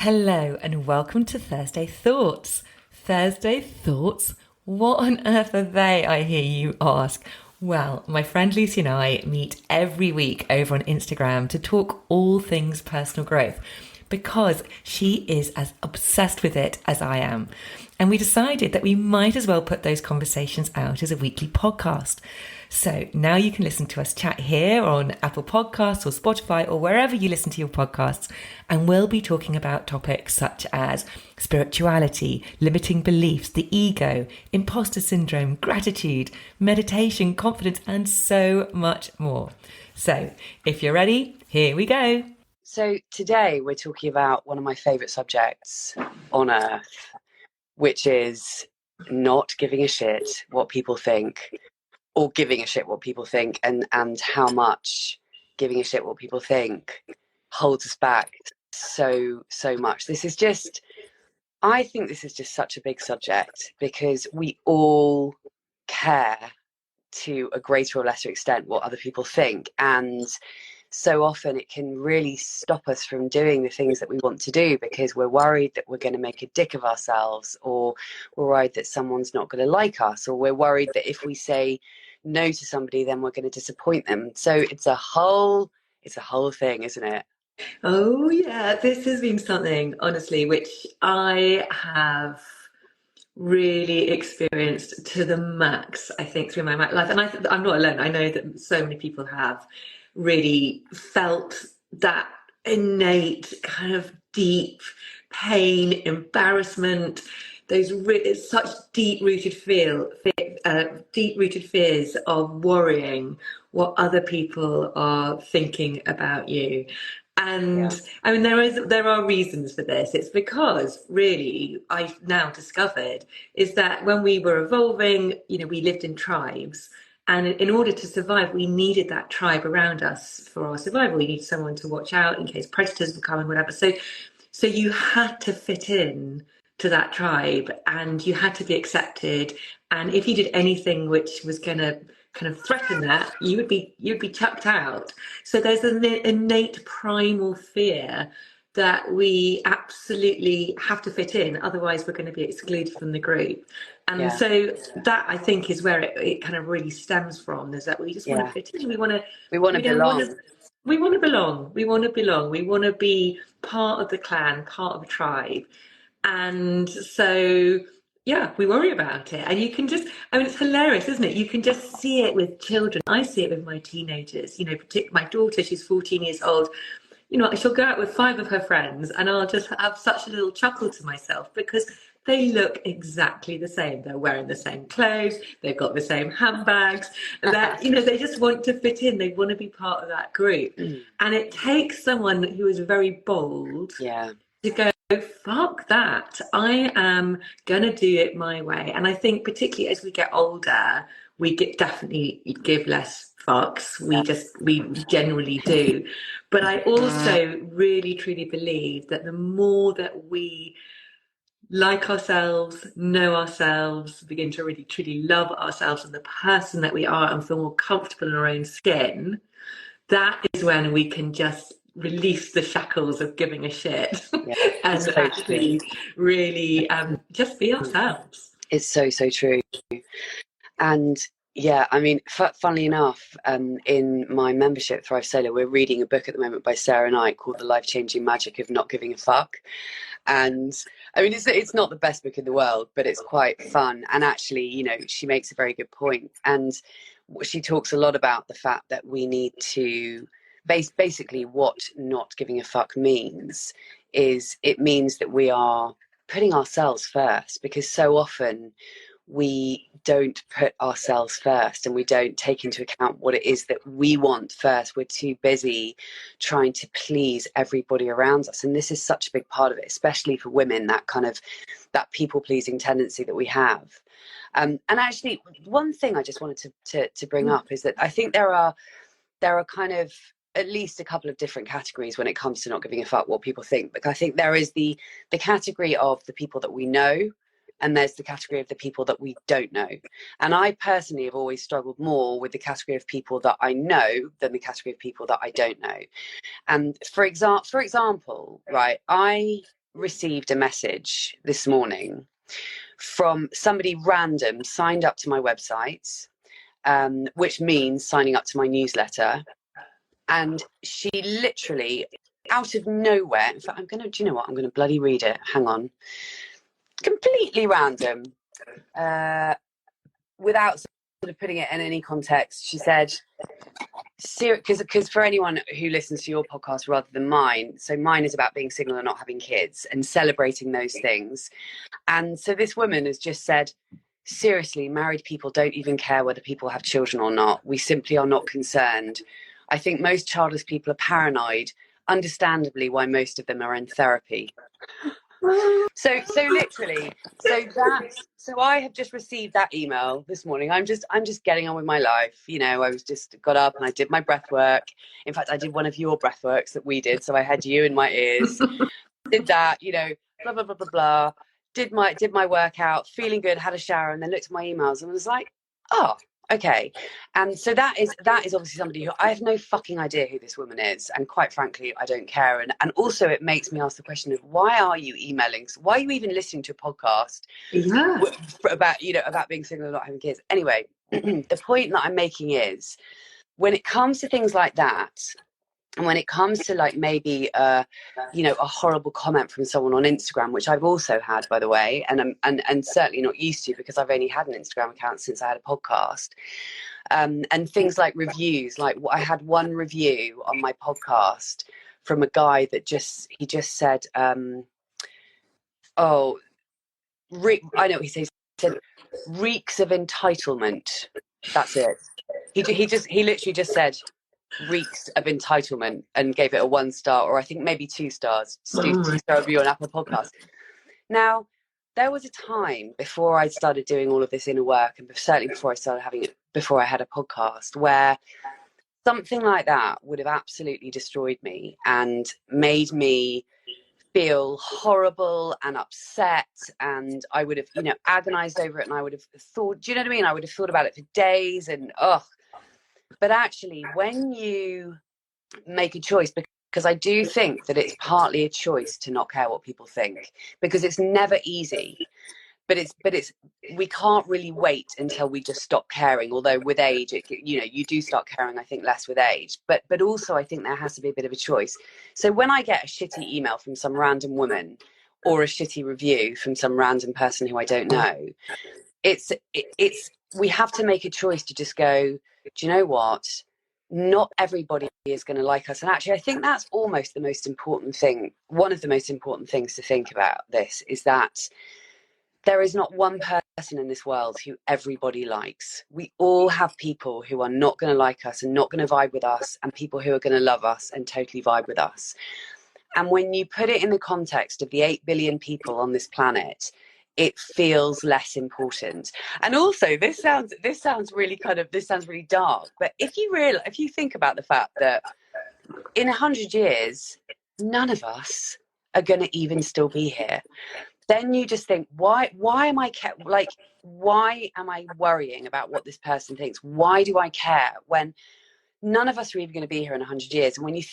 Hello and welcome to Thursday Thoughts. Thursday Thoughts? What on earth are they, I hear you ask? Well, my friend Lucy and I meet every week over on Instagram to talk all things personal growth because she is as obsessed with it as I am. And we decided that we might as well put those conversations out as a weekly podcast. So now you can listen to us chat here on Apple Podcasts or Spotify or wherever you listen to your podcasts. And we'll be talking about topics such as spirituality, limiting beliefs, the ego, imposter syndrome, gratitude, meditation, confidence, and so much more. So if you're ready, here we go. So today we're talking about one of my favourite subjects on earth, which is not giving a shit what people think, or giving a shit what people think, and how much giving a shit what people think holds us back so much. I think this is just such a big subject because we all care to a greater or lesser extent what other people think, and so often it can really stop us from doing the things that we want to do because we're worried that we're going to make a dick of ourselves, or we're worried that someone's not going to like us, or we're worried that if we say no to somebody then we're going to disappoint them. So it's a whole thing, isn't it? Oh, yeah, this has been something, honestly, which I have really experienced to the max, I think, through my life. And I'm not alone. I know that so many people have really felt that innate kind of deep pain, embarrassment, those such deep-rooted fears of worrying what other people are thinking about you. And Yeah. I mean, there are reasons for this. It's because really I've now discovered is that when we were evolving, we lived in tribes. And in order to survive, we needed that tribe around us for our survival. We needed someone to watch out in case predators were coming, whatever. So you had to fit in to that tribe and you had to be accepted. And if you did anything which was going to kind of threaten that, you'd be chucked out. So there's an innate primal fear that we absolutely have to fit in, otherwise we're going to be excluded from the group. And Yeah. so that, I think, is where it kind of really stems from, is that we just want to Yeah. fit in. We want to, We want to we don't want belong. to, we want to belong. We want to belong. We want to be part of the clan, part of the tribe. And so, yeah, we worry about it. And you can just, I mean, it's hilarious, isn't it? You can just see it with children. I see it with my teenagers, particularly my daughter, she's 14 years old. She'll go out with 5 of her friends and I'll just have such a little chuckle to myself because they look exactly the same. They're wearing the same clothes. They've got the same handbags. That, they just want to fit in. They want to be part of that group. And it takes someone who is very bold Yeah. to go, fuck that. I am going to do it my way. And I think particularly as we get older, definitely give less fucks. We generally do. But I also really, truly believe that the more that we like ourselves, know ourselves, begin to really, truly love ourselves and the person that we are and feel more comfortable in our own skin, that is when we can just release the shackles of giving a shit Yeah. and It's so actually true. really just be ourselves. It's so true. And yeah, I mean, funnily enough, in my membership, Thrive Solar, we're reading a book at the moment by Sarah Knight called The Life-Changing Magic of Not Giving a Fuck. And I mean, it's not the best book in the world, but it's quite fun. And actually, she makes a very good point. And she talks a lot about the fact that we need to basically what not giving a fuck means is it means that we are putting ourselves first, because so often we don't put ourselves first and we don't take into account what it is that we want first. We're too busy trying to please everybody around us, and this is such a big part of it, especially for women, that kind of that people pleasing tendency that we have. And actually, one thing I just wanted to bring up is that I think there are kind of at least a couple of different categories when it comes to not giving a fuck what people think. Like, I think there is the category of the people that we know, and there's the category of the people that we don't know. And I personally have always struggled more with the category of people that I know than the category of people that I don't know. And for example, right, I received a message this morning from somebody random signed up to my website, which means signing up to my newsletter. And she literally, out of nowhere, in fact, do you know what? I'm going to bloody read it. Hang on. Completely random, without sort of putting it in any context. She said, because for anyone who listens to your podcast rather than mine, so mine is about being single and not having kids and celebrating those things. And so this woman has just said, seriously, married people don't even care whether people have children or not. We simply are not concerned. I think most childless people are paranoid, understandably why most of them are in therapy. So literally, so I have just received that email this morning. I'm just getting on with my life. You know, I was just got up and I did my breath work. In fact, I did one of your breath works that we did. So I had you in my ears, did that, you know, blah, blah, blah, blah, blah. Did my workout, feeling good, had a shower, and then looked at my emails and was like, oh, okay. And so that is obviously somebody who I have no fucking idea who this woman is, and quite frankly I don't care. And also it makes me ask the question of, why are you emailing, why are you even listening to a podcast about being single and not having kids? Anyway, the point that I'm making is, when it comes to things like that, and when it comes to like maybe a horrible comment from someone on Instagram, which I've also had, by the way, and certainly not used to, because I've only had an Instagram account since I had a podcast, and things like reviews. Like, I had one review on my podcast from a guy that just said, I know what he said. He said, reeks of entitlement. That's it. He literally just said, reeks of entitlement, and gave it a 1 star, or I think maybe 2 stars. 2-star review on Apple Podcasts. Now, there was a time before I started doing all of this inner work, and certainly before I had a podcast, where something like that would have absolutely destroyed me and made me feel horrible and upset, and I would have, agonized over it, and I would have thought, do you know what I mean? I would have thought about it for days, and But actually, when you make a choice, because I do think that it's partly a choice to not care what people think, because it's never easy, but we can't really wait until we just stop caring. Although with age, you do start caring, I think, less with age. But also, I think there has to be a bit of a choice. So when I get a shitty email from some random woman, or a shitty review from some random person who I don't know, it's we have to make a choice to just go, do you know what? Not everybody is going to like us. And actually, I think that's almost the most important thing. One of the most important things to think about this is that there is not one person in this world who everybody likes. We all have people who are not going to like us and not going to vibe with us, and people who are going to love us and totally vibe with us. And when you put it in the context of the 8 billion people on this planet, it feels less important. And also, this sounds really dark, but if you think about the fact that in 100 years, none of us are going to even still be here, then you just think, why am I worrying about what this person thinks? Why do I care when none of us are even going to be here in 100 years? And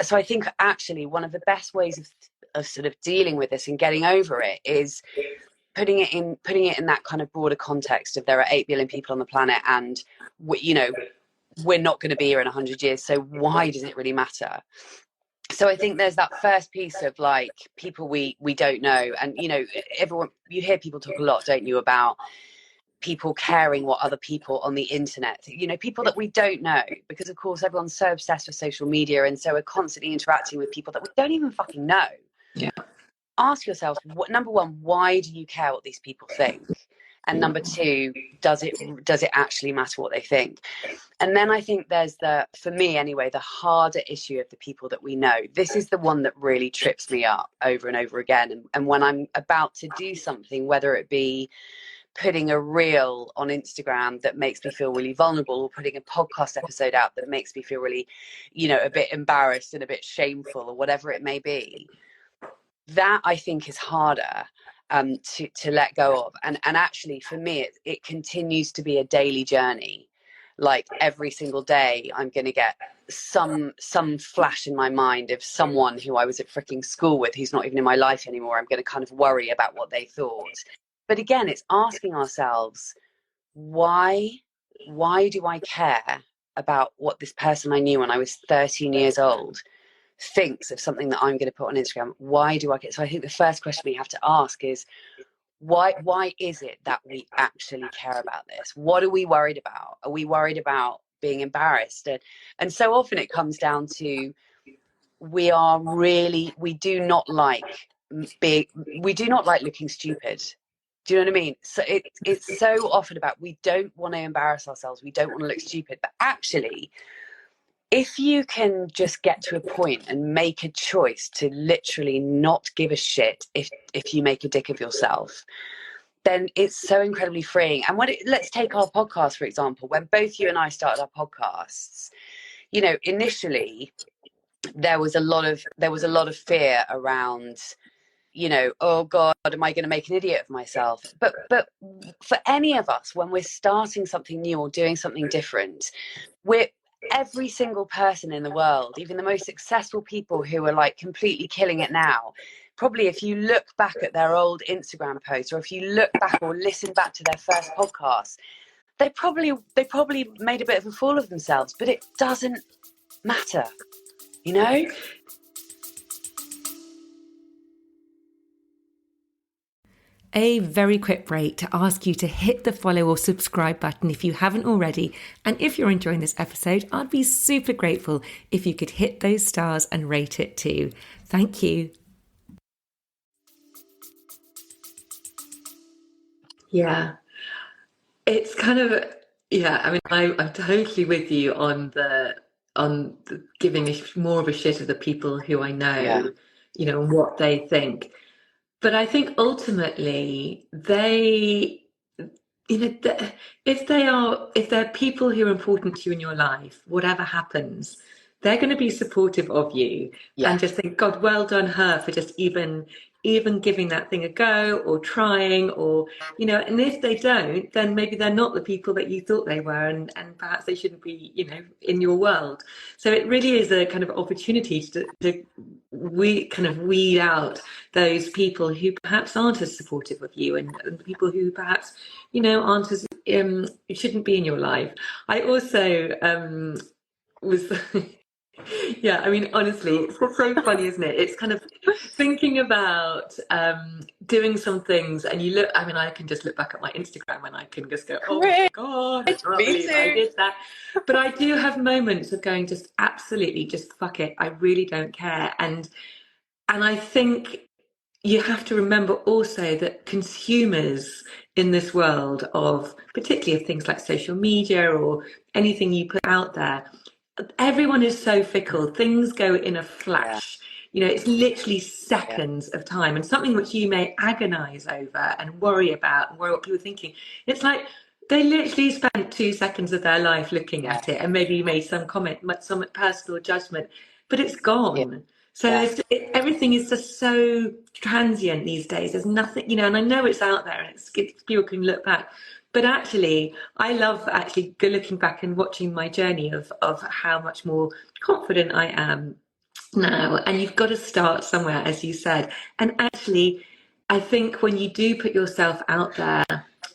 so I think actually one of the best ways of sort of dealing with this and getting over it is putting it in that kind of broader context of, there are 8 billion people on the planet, and we're not going to be here in 100 years, so why does it really matter? So I think there's that first piece of like people we don't know, and everyone, you hear people talk a lot, don't you, about people caring what other people on the internet, people that we don't know, because of course everyone's so obsessed with social media, and so we're constantly interacting with people that we don't even fucking know. Yeah. Ask yourself, number one, why do you care what these people think? And number two, does it actually matter what they think? And then I think there's for me anyway, the harder issue of the people that we know. This is the one that really trips me up over and over again. And when I'm about to do something, whether it be putting a reel on Instagram that makes me feel really vulnerable, or putting a podcast episode out that makes me feel really, a bit embarrassed and a bit shameful, or whatever it may be, that I think is harder to let go of. And actually for me, it continues to be a daily journey. like every single day I'm going to get some flash in my mind of someone who I was at freaking school with who's not even in my life anymore. I'm going to kind of worry about what they thought. But again, it's asking ourselves, why do I care about what this person I knew when I was 13 years old thinks of something that I'm going to put on Instagram? Why do I care? So I think the first question we have to ask is, why is it that we actually care about this? What are we worried about? Are we worried about being embarrassed? And so often it comes down to, we do not like looking stupid. Do you know what I mean? So it's so often about, we don't want to embarrass ourselves, we don't want to look stupid. But actually, if you can just get to a point and make a choice to literally not give a shit if you make a dick of yourself, then it's so incredibly freeing. And let's take our podcast, for example. When both you and I started our podcasts, you know, initially there was a lot of fear around, you know, oh God, am I going to make an idiot of myself? But for any of us, when we're starting something new or doing something different, every single person in the world, even the most successful people who are like completely killing it now, probably if you look back at their old Instagram posts, or if you look back or listen back to their first podcast, they probably made a bit of a fool of themselves, but it doesn't matter, you know? A very quick break to ask you to hit the follow or subscribe button if you haven't already. And if you're enjoying this episode, I'd be super grateful if you could hit those stars and rate it too. Thank you. Yeah, it's kind of, yeah, I mean, I'm totally with you on the giving more of a shit of the people who I know, you know, and what they think. But I think ultimately they, you know, if they're people who are important to you in your life, whatever happens, they're going to be supportive of you and just think, God, well done her for just even giving that thing a go, or trying, or, you know. And if they don't, then maybe they're not the people that you thought they were, and perhaps they shouldn't be, you know, in your world. So it really is a kind of opportunity to weed out those people who perhaps aren't as supportive of you, and people who perhaps, you know, aren't as shouldn't be in your life. I also was yeah, I mean, honestly, it's so funny, isn't it? It's kind of thinking about doing some things, and you look, I mean, I can just look back at my Instagram and I can just go, oh my God, I can't believe I did that. But I do have moments of going, just absolutely, just fuck it, I really don't care. And I think you have to remember also that consumers in this world of, particularly of things like social media or anything you put out there, everyone is so fickle. Things go in a flash. You know, it's literally seconds of time, and something which you may agonize over and worry about and worry what people are thinking. It's like they literally spent 2 seconds of their life looking at it, and maybe you made some comment, some personal judgment, but it's gone. So everything is just so transient these days. There's nothing, you know, and I know it's out there, and people can look back. But actually, I love actually looking back and watching my journey of how much more confident I am now. And you've got to start somewhere, as you said. And actually, I think when you do put yourself out there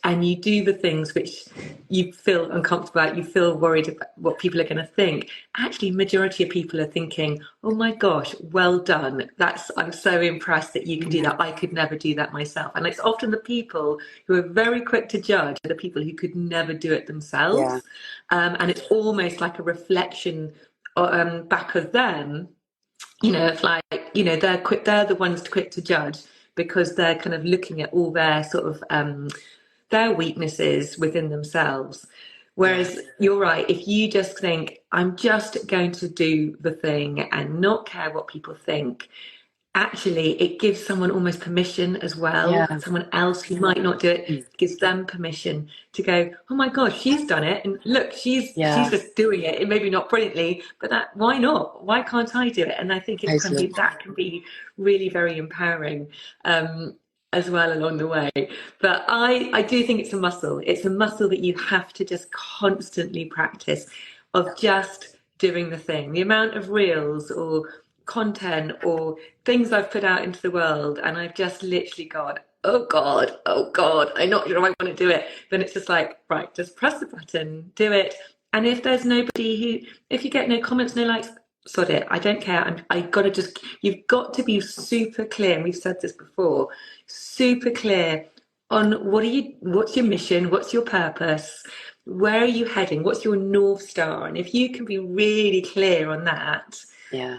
and you do the things which you feel uncomfortable about, you feel worried about what people are going to think, actually majority of people are thinking, oh my gosh, well done, I'm so impressed that you can do that, I could never do that myself. And it's often the people who are very quick to judge are the people who could never do it themselves. And it's almost like a reflection back of them. You know, it's like, you know, they're the ones quick to judge, because they're kind of looking at all their sort of their weaknesses within themselves. Whereas you're right, if you just think, I'm just going to do the thing and not care what people think, actually it gives someone almost permission as well. Someone else who might not do it gives them permission to go, oh my gosh, she's done it, and look, she's just doing it, maybe not brilliantly, but why not? Why can't I do it? And I think that can be really very empowering. as well along the way. But I do think it's a muscle. It's a muscle that you have to just constantly practice, of just doing the thing. The amount of reels or content or things I've put out into the world, and I've just literally gone, oh God, I'm not sure I want to do it. Then it's just like, right, just press the button, do it. And if there's nobody if you get no comments, no likes, sod it. I don't care. I gotta just, you've got to be super clear. And we've said this before, super clear on what's your mission, what's your purpose, where are you heading, what's your North Star? And if you can be really clear on that,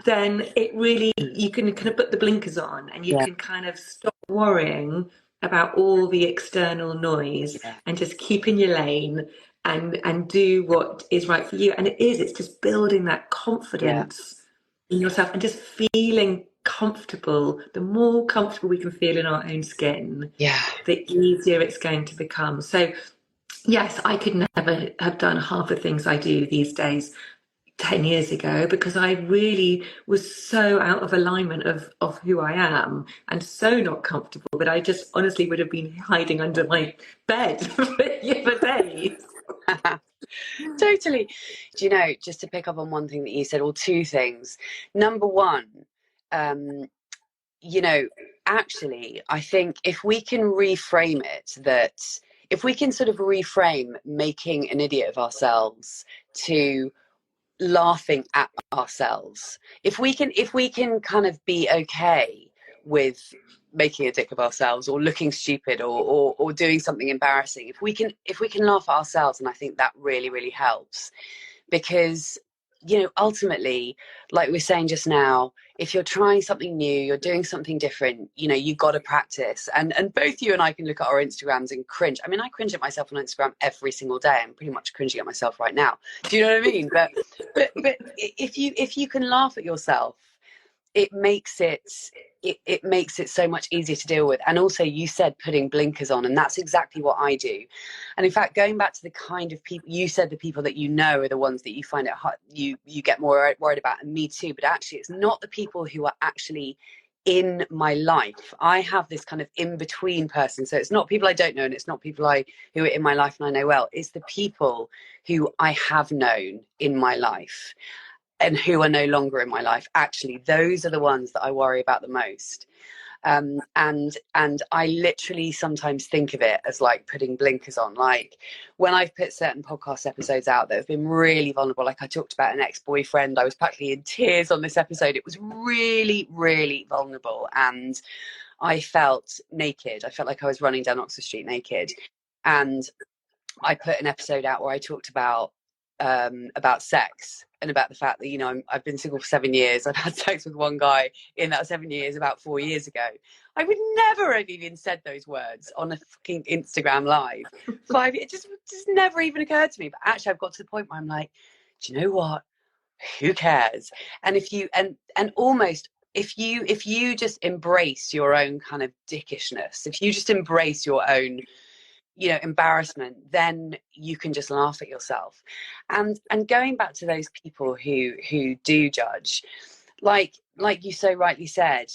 then it really, you can kind of put the blinkers on, and you can kind of stop worrying about all the external noise and just keep in your lane and do what is right for you. And it's just building that confidence in yourself and just feeling comfortable. The more comfortable we can feel in our own skin, the easier it's going to become. So yes, I could never have done half the things I do these days 10 years ago, because I really was so out of alignment of who I am, and so not comfortable, but I just honestly would have been hiding under my bed for days. Totally. Do you know, just to pick up on one thing that you said, or two things. Number one, you know, actually, I think if we can reframe it, that if we can sort of reframe making an idiot of ourselves to laughing at ourselves, if we can kind of be okay with making a dick of ourselves, or looking stupid, or doing something embarrassing, if we can laugh at ourselves, and I think that really helps, because, you know, ultimately, like we were saying just now, if you're trying something new, you're doing something different, you know, you've got to practice. And both you and I can look at our Instagrams and cringe. I mean, I cringe at myself on Instagram every single day. I'm pretty much cringing at myself right now. Do you know what I mean? But if you can laugh at yourself, it makes it so much easier to deal with. And also, you said putting blinkers on, and that's exactly what I do. And in fact, going back to the kind of people you said, the people that you know are the ones that you find it hard, you get more worried about, and me too. But actually, it's not the people who are actually in my life. I have this kind of in between person, so it's not people I don't know, and it's not people who are in my life and I know well. It's the people who I have known in my life and who are no longer in my life. Actually, those are the ones that I worry about the most. And I literally sometimes think of it as like putting blinkers on. Like when I've put certain podcast episodes out that have been really vulnerable, like I talked about an ex-boyfriend, I was practically in tears on this episode. It was really vulnerable, and I felt naked. I felt like I was running down Oxford Street naked. And I put an episode out where I talked about sex, and about the fact that, you know, I've been single for 7 years. I've had sex with one guy in that 7 years about 4 years ago. I would never have even said those words on a fucking Instagram live. It just never even occurred to me. But actually, I've got to the point where I'm like, do you know what? Who cares? And if you and almost if you just embrace your own kind of dickishness, if you just embrace your own, you know, embarrassment, then you can just laugh at yourself. And going back to those people who do judge, like you so rightly said,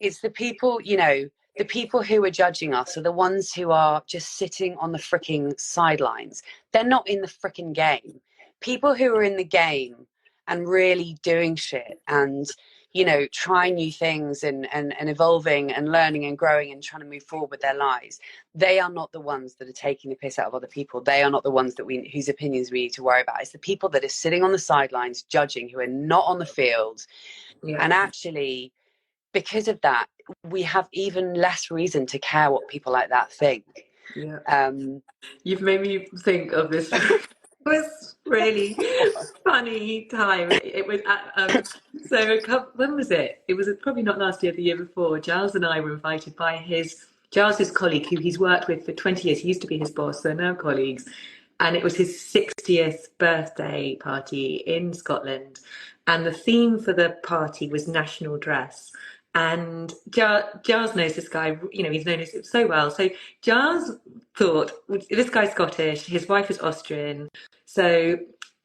it's the people, you know, the people who are judging us are the ones who are just sitting on the freaking sidelines. They're not in the freaking game. People who are in the game and really doing shit, and, you know, trying new things and evolving and learning and growing and trying to move forward with their lives, they are not the ones that are taking the piss out of other people. They are not the ones whose opinions we need to worry about. It's the people that are sitting on the sidelines judging, who are not on the field. And actually, because of that, we have even less reason to care what people like that think. You've made me think of this. It was really funny time. It was when was it? It was probably not last year, the year before. Giles and I were invited by Giles's colleague, who he's worked with for 20 years. He used to be his boss, they're now colleagues. And it was his 60th birthday party in Scotland. And the theme for the party was national dress. And Giles knows this guy, you know, he's known him so well. So Giles thought, this guy's Scottish, his wife is Austrian. So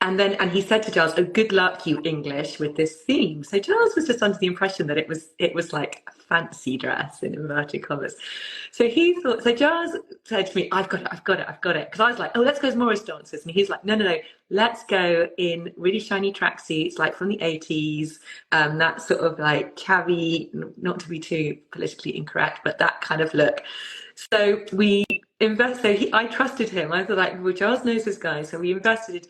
And he said to Giles, "Oh, good luck, you English, with this theme." So Giles was just under the impression that it was like a fancy dress in inverted commas. So Giles said to me, "I've got it." Because I was like, "Oh, let's go as Morris dancers," and he's like, "No, let's go in really shiny tracksuits, like from the 80s, that sort of like chavvy, not to be too politically incorrect, but that kind of look." So I trusted him. I thought, like, well, Giles knows this guy, so we invested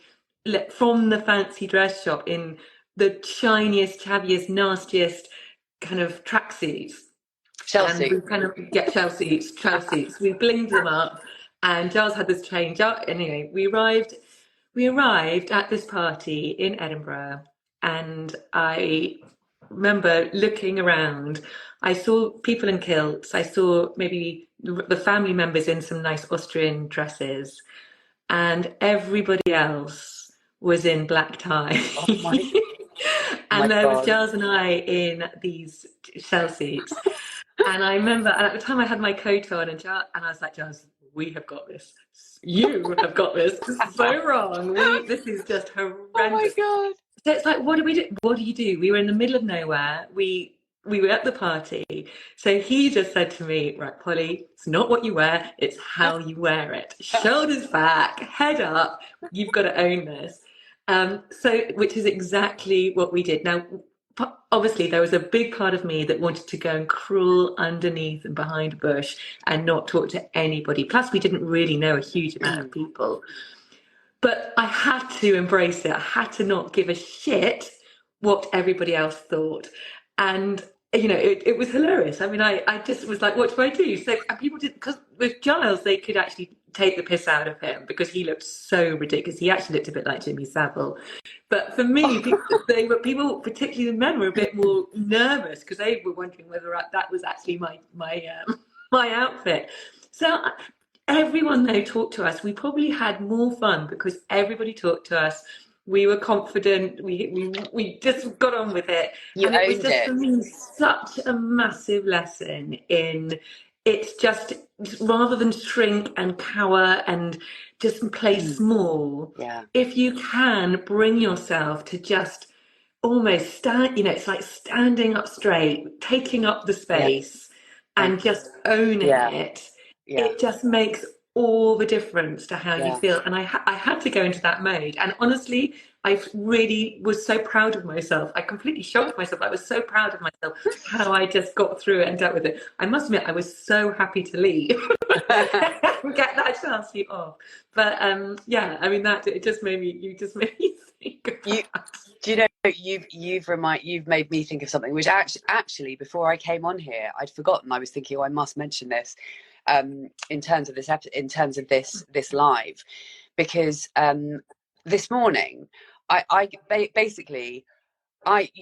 from the fancy dress shop in the shiniest, chavviest, nastiest kind of tracksuits. And we kind of get shell suits. We blinged them up, and Giles had this change up. Anyway, we arrived at this party in Edinburgh, and I remember looking around. I saw people in kilts. I saw maybe the family members in some nice Austrian dresses, and everybody else was in black tie. Oh my, and there was Giles and I in these shell suits. And I remember, and at the time I had my coat on, and I was like, "Giles, we have got this. You have got this. This is so wrong. This is just horrendous." Oh my God. So it's like, what do we do? What do you do? We were in the middle of nowhere. We were at the party. So he just said to me, "Right, Polly, it's not what you wear, it's how you wear it. Shoulders back, head up. You've got to own this." Which is exactly what we did. Now, obviously, there was a big part of me that wanted to go and crawl underneath and behind a bush and not talk to anybody. Plus, we didn't really know a huge amount of people. But I had to embrace it. I had to not give a shit what everybody else thought. And, it was hilarious. I mean, I just was like, what do I do? So people didn't, because with Giles, they could actually take the piss out of him because he looked so ridiculous. He actually looked a bit like Jimmy Savile. But for me, people, particularly the men, were a bit more nervous because they were wondering whether that was actually my outfit. So everyone, though, talked to us. We probably had more fun because everybody talked to us. We were confident. We just got on with it. And it was just, for me, such a massive lesson in it's just, rather than shrink and cower and just play small, if you can bring yourself to just almost stand, it's like standing up straight, taking up the space and just owning it. It just makes all the difference to how you feel. And I had to go into that mode. And honestly, I really was so proud of myself. I completely shocked myself. I was so proud of myself, how I just got through it and dealt with it. I must admit, I was so happy to leave. Get that chance to off. But I mean, it just made me think about. Do you know, you've made me think of something which actually before I came on here, I'd forgotten. I was thinking, I must mention this. In terms of this live, because this morning I basically,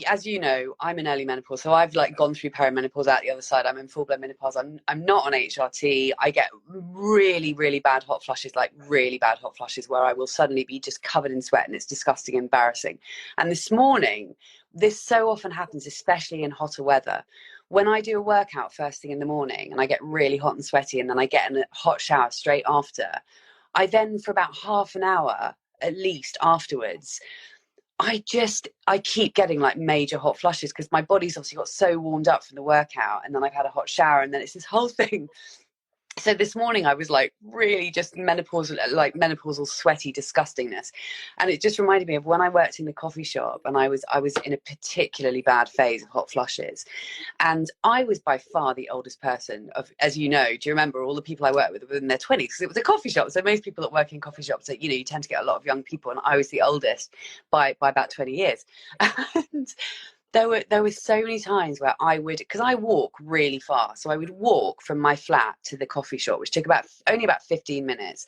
as you know, I'm in early menopause, so I've like gone through perimenopause out the other side. I'm in full-blown menopause. I'm not on HRT. I get really, really bad hot flushes, like really bad hot flushes, where I will suddenly be just covered in sweat, and it's disgusting and embarrassing. And this morning, this so often happens, especially in hotter weather. When I do a workout first thing in the morning and I get really hot and sweaty, and then I get in a hot shower straight after, I then, for about half an hour at least afterwards, I keep getting like major hot flushes because my body's obviously got so warmed up from the workout, and then I've had a hot shower, and then it's this whole thing. So this morning I was like really just menopausal sweaty disgustingness, and it just reminded me of when I worked in the coffee shop, and I was in a particularly bad phase of hot flushes, and I was by far the oldest person as you know. Do you remember all the people I worked with were in their 20s? Because it was a coffee shop, so most people that work in coffee shops, you tend to get a lot of young people, and I was the oldest by about 20 years. And there were so many times where I would, because I walk really fast, so I would walk from my flat to the coffee shop, which took only about 15 minutes.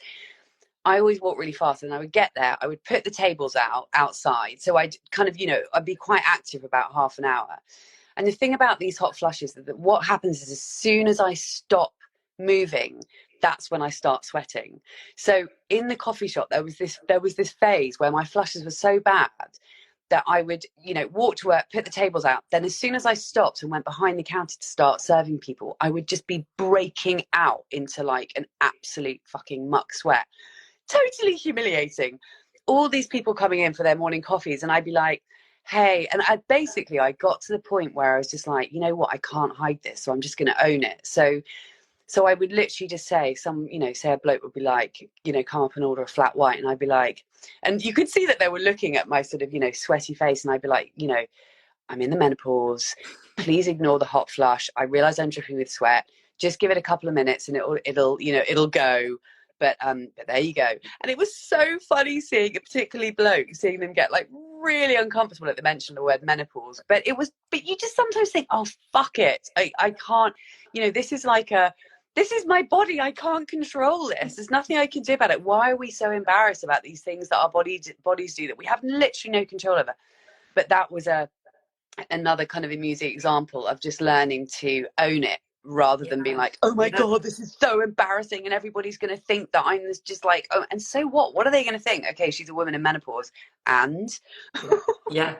I always walk really fast, and I would get there, I would put the tables outside, so I'd kind of, I'd be quite active about half an hour. And the thing about these hot flushes is that what happens is, as soon as I stop moving, that's when I start sweating. So in the coffee shop, there was this phase where my flushes were so bad that I would, walk to work, put the tables out. Then as soon as I stopped and went behind the counter to start serving people, I would just be breaking out into like an absolute fucking muck sweat. Totally humiliating. all these people coming in for their morning coffees, and I'd be like, hey, and I got to the point where I was just like, you know what, I can't hide this, so I'm just going to own it. So I would literally just say, say a bloke would be like, come up and order a flat white, and I'd be like, and you could see that they were looking at my sort of, sweaty face, and I'd be like, I'm in the menopause, please ignore the hot flush, I realize I'm dripping with sweat, just give it a couple of minutes and it'll go. But there you go. And it was so funny seeing them get like really uncomfortable at the mention of the word menopause. But you just sometimes think, oh, fuck it. I can't, this is my body. I can't control this. There's nothing I can do about it. Why are we so embarrassed about these things that our bodies do that we have literally no control over? But that was another kind of amusing example of just learning to own it, rather than being like, oh my God, this is so embarrassing and everybody's going to think that I'm just like, oh, and so what are they going to think? Okay, she's a woman in menopause, and yeah,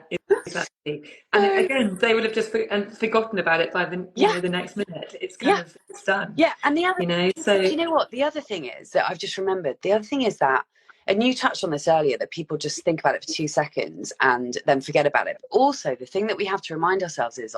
exactly. And again, they would have just forgotten about it by the next minute. It's kind of, it's done. Yeah. And the other, so you know what, the other thing is that I've just remembered, the other thing is that, and you touched on this earlier, that people just think about it for 2 seconds and then forget about it. But also the thing that we have to remind ourselves is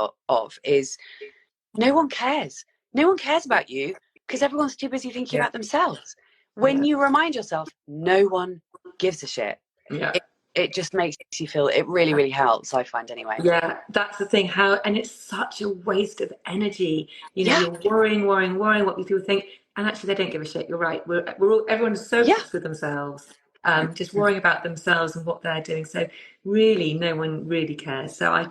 no one cares. No one cares about you because everyone's too busy thinking about themselves. When you remind yourself, no one gives a shit. Yeah. It just makes you feel, it really, really helps, I find anyway. Yeah, that's the thing. And it's such a waste of energy. You're worrying what people think, and actually they don't give a shit. You're right. Everyone's so obsessed with themselves. Just worrying about themselves and what they're doing. So really, no one really cares. So I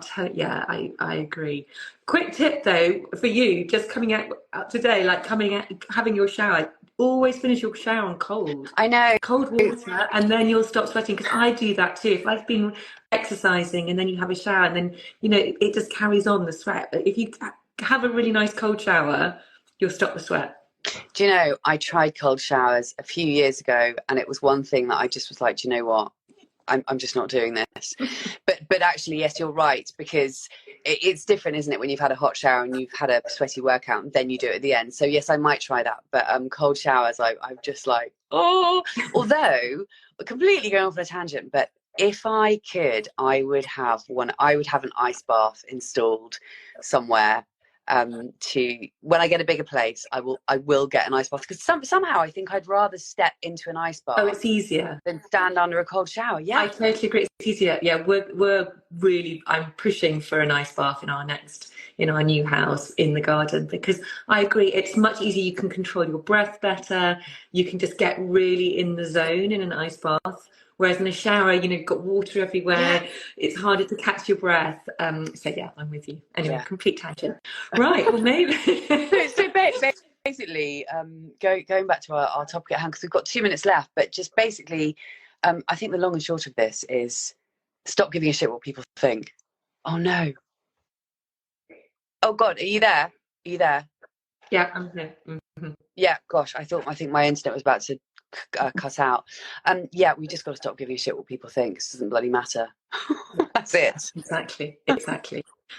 agree. Quick tip though for you, just coming out today, like having your shower. Always finish your shower on cold. I know. Cold water, and then you'll stop sweating. Because I do that too. If I've been exercising and then you have a shower, and then it just carries on the sweat. But if you have a really nice cold shower, you'll stop the sweat. Do you know, I tried cold showers a few years ago, and it was one thing that I just was like, do you know what? I'm just not doing this. But actually, yes, you're right, because it's different, isn't it, when you've had a hot shower and you've had a sweaty workout and then you do it at the end. So yes, I might try that. But cold showers, I'm just like, oh. Although, completely going off on a tangent, but if I could, I would have an ice bath installed somewhere. To when I get a bigger place, I will get an ice bath, because somehow I think I'd rather step into an ice bath. Oh, it's easier than stand under a cold shower. Yeah, I totally agree. It's easier. Yeah, we're really. I'm pushing for an ice bath in our new house in the garden, because I agree. It's much easier. You can control your breath better. You can just get really in the zone in an ice bath. Whereas in a shower, you've got water everywhere. It's harder to catch your breath. So yeah, I'm with you. Anyway, complete tangent. Right, well maybe. so basically, going back to our topic at hand, because we've got 2 minutes left, but just basically, I think the long and short of this is stop giving a shit what people think. Oh no. Oh God, are you there? Yeah, I'm here. Mm-hmm. Yeah, gosh, I think my internet was about to cut out. We just got to stop giving a shit what people think. It doesn't bloody matter. That's it. Exactly.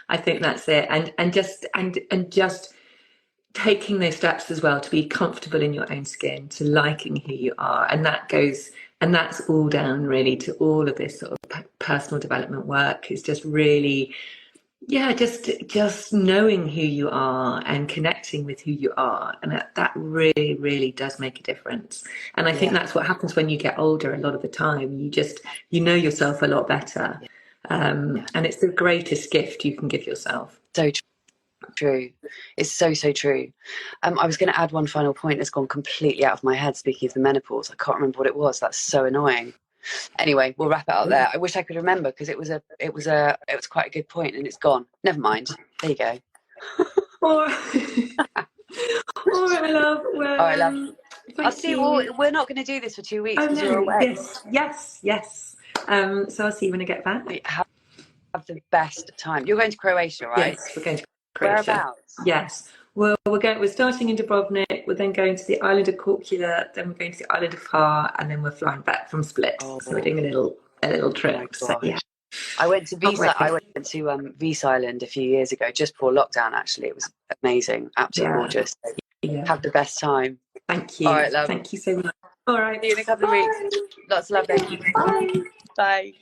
I think that's it. And just taking those steps as well to be comfortable in your own skin, to liking who you are, and that's all down really to all of this sort of personal development work. Is just really just knowing who you are and connecting with who you are, and that really, really does make a difference. And I think that's what happens when you get older. A lot of the time, you know yourself a lot better, and it's the greatest gift you can give yourself. So true. It's so true. I was going to add one final point that's gone completely out of my head. Speaking of the menopause, I can't remember what it was. That's so annoying. Anyway, we'll wrap it up there. I wish I could remember, because it was quite a good point, and it's gone. Never mind. There you go. All right, love. Well, all right, love. I'll see you all. We're not going to do this for 2 weeks because you're away. Yes. So I'll see you when I get back. Have the best time. You're going to Croatia, right? Yes, we're going to Croatia. Whereabouts? Yes. Well, we're starting in Dubrovnik. We're then going to the island of Korčula. Then we're going to the island of Hvar, and then we're flying back from Split. So we're doing a little trip. So, yeah. I went to Vis Island a few years ago, just before lockdown. Actually, it was amazing, absolutely gorgeous. Have the best time. Thank you. All right, love. Thank you so much. All right. See you in a couple of weeks. Lots of love, baby. Bye. Bye.